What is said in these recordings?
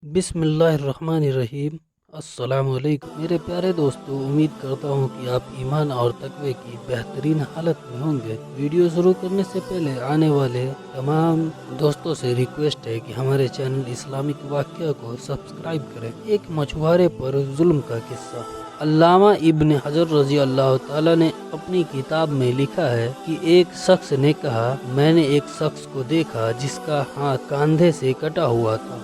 बिस्मिल्लाहिर्रहमानिर्रहीम। अस्सलाम वालेकुम मेरे प्यारे दोस्तों, उम्मीद करता हूँ कि आप ईमान और तकवे की बेहतरीन हालत में होंगे। वीडियो शुरू करने से पहले आने वाले तमाम दोस्तों से रिक्वेस्ट है कि हमारे चैनल इस्लामिक वाक़या को सब्सक्राइब करें। एक मछुआरे पर जुल्म का किस्सा। अल्लामा इब्न हजर रजी अल्लाह ताला ने अपनी किताब में लिखा है कि एक शख्स ने कहा, मैंने एक शख्स को देखा जिसका हाथ कंधे से कटा हुआ था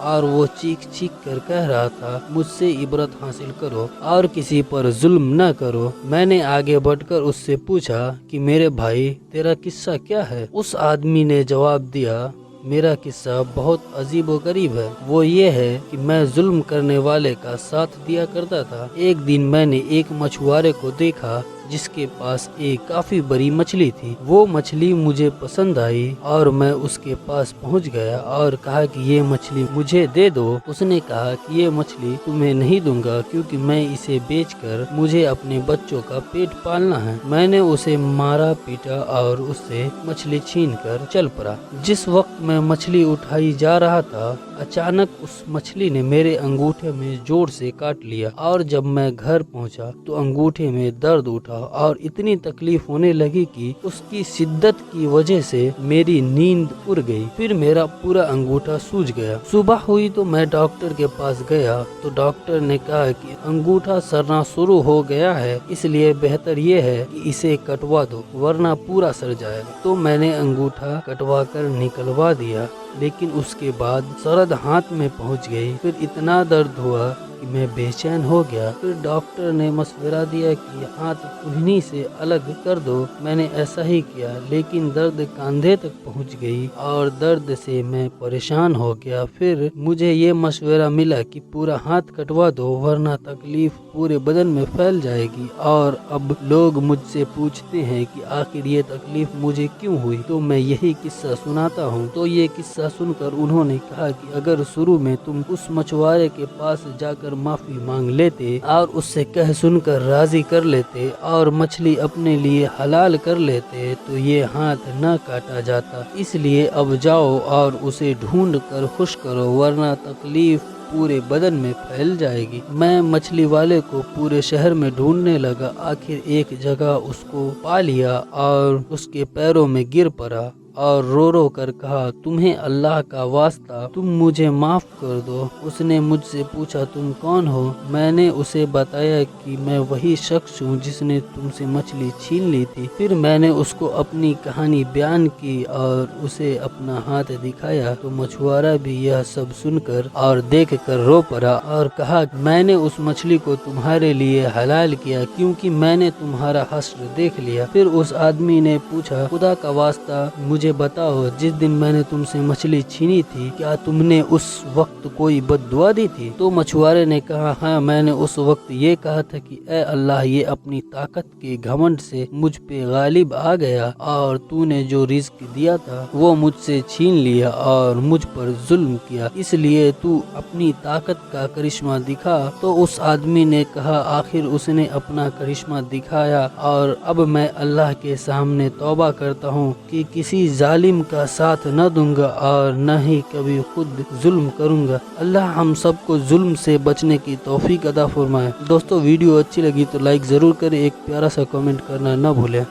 और वो चीख चीख कर कह रहा था, मुझसे इबरत हासिल करो और किसी पर जुल्म न करो। मैंने आगे बढ़कर उससे पूछा कि मेरे भाई, तेरा किस्सा क्या है? उस आदमी ने जवाब दिया, मेरा किस्सा बहुत अजीब व गरीब है। वो ये है कि मैं जुल्म करने वाले का साथ दिया करता था। एक दिन मैंने एक मछुआरे को देखा जिसके पास एक काफी बड़ी मछली थी। वो मछली मुझे पसंद आई और मैं उसके पास पहुंच गया और कहा कि ये मछली मुझे दे दो। उसने कहा कि ये मछली तुम्हें नहीं दूंगा क्योंकि मैं इसे बेचकर मुझे अपने बच्चों का पेट पालना है। मैंने उसे मारा पीटा और उससे मछली छीन कर चल पड़ा। जिस वक्त मैं मछली उठाई जा रहा था, अचानक उस मछली ने मेरे अंगूठे में जोर से काट लिया और जब मैं घर पहुंचा तो अंगूठे में दर्द उठा और इतनी तकलीफ होने लगी कि उसकी शिद्दत की वजह से मेरी नींद उड़ गई। फिर मेरा पूरा अंगूठा सूज गया। सुबह हुई तो मैं डॉक्टर के पास गया तो डॉक्टर ने कहा कि अंगूठा सड़ना शुरू हो गया है, इसलिए बेहतर ये है कि इसे कटवा दो वरना पूरा सड़ जाएगा। तो मैंने अंगूठा कटवा कर निकलवा दिया, लेकिन उसके बाद सरद हाथ में पहुंच गई। फिर इतना दर्द हुआ कि मैं बेचैन हो गया। फिर डॉक्टर ने मशवरा दिया कि हाथ कुहनी से अलग कर दो। मैंने ऐसा ही किया, लेकिन दर्द कंधे तक पहुंच गई और दर्द से मैं परेशान हो गया। फिर मुझे ये मशवरा मिला कि पूरा हाथ कटवा दो वरना तकलीफ पूरे बदन में फैल जाएगी। और अब लोग मुझसे पूछते हैं कि आखिर ये तकलीफ मुझे क्यों हुई, तो मैं यही किस्सा सुनाता हूँ। तो ये किस्सा सुनकर उन्होंने कहा कि अगर शुरू में तुम उस मछुआरे के पास जाकर माफी मांग लेते और उससे कह सुनकर राजी कर लेते और मछली अपने लिए हलाल कर लेते तो ये हाथ न काटा जाता। इसलिए अब जाओ और उसे ढूंढ कर खुश करो वरना तकलीफ पूरे बदन में फैल जाएगी। मैं मछली वाले को पूरे शहर में ढूंढने लगा। आखिर एक जगह उसको पा लिया और उसके पैरों में गिर पड़ा और रो रो कर कहा, तुम्हें अल्लाह का वास्ता तुम मुझे माफ कर दो। उसने मुझसे पूछा, तुम कौन हो? मैंने उसे बताया कि मैं वही शख्स हूँ जिसने तुमसे मछली छीन ली थी। फिर मैंने उसको अपनी कहानी बयान की और उसे अपना हाथ दिखाया तो मछुआरा भी यह सब सुनकर और देख कर रो पड़ा और कहा, मैंने उस मछली को तुम्हारे लिए हलाल किया क्योंकि मैंने तुम्हारा हश्र देख लिया। फिर उस आदमी ने पूछा, खुदा का वास्ता मुझे बताओ, जिस दिन मैंने तुमसे मछली छीनी थी क्या तुमने उस वक्त कोई बद्दुआ दी थी? तो मछुआरे ने कहा, हाँ, मैंने उस वक्त ये कहा था कि ए अल्लाह, ये अपनी ताकत के घमंड से मुझ पे गालिब आ गया और तूने जो रिज्क दिया था वो मुझसे छीन लिया और मुझ पर जुल्म किया, इसलिए तू अपनी ताकत का करिश्मा दिखा। तो उस आदमी ने कहा, आखिर उसने अपना करिश्मा दिखाया और अब मैं अल्लाह के सामने तौबा करता हूँ कि किसी जालिम का साथ न दूंगा और न ही कभी खुद जुल्म करूंगा। अल्लाह हम सबको जुल्म से बचने की तौफीक अता फरमाए। दोस्तों, वीडियो अच्छी लगी तो लाइक जरूर करें, एक प्यारा सा कमेंट करना न भूलें।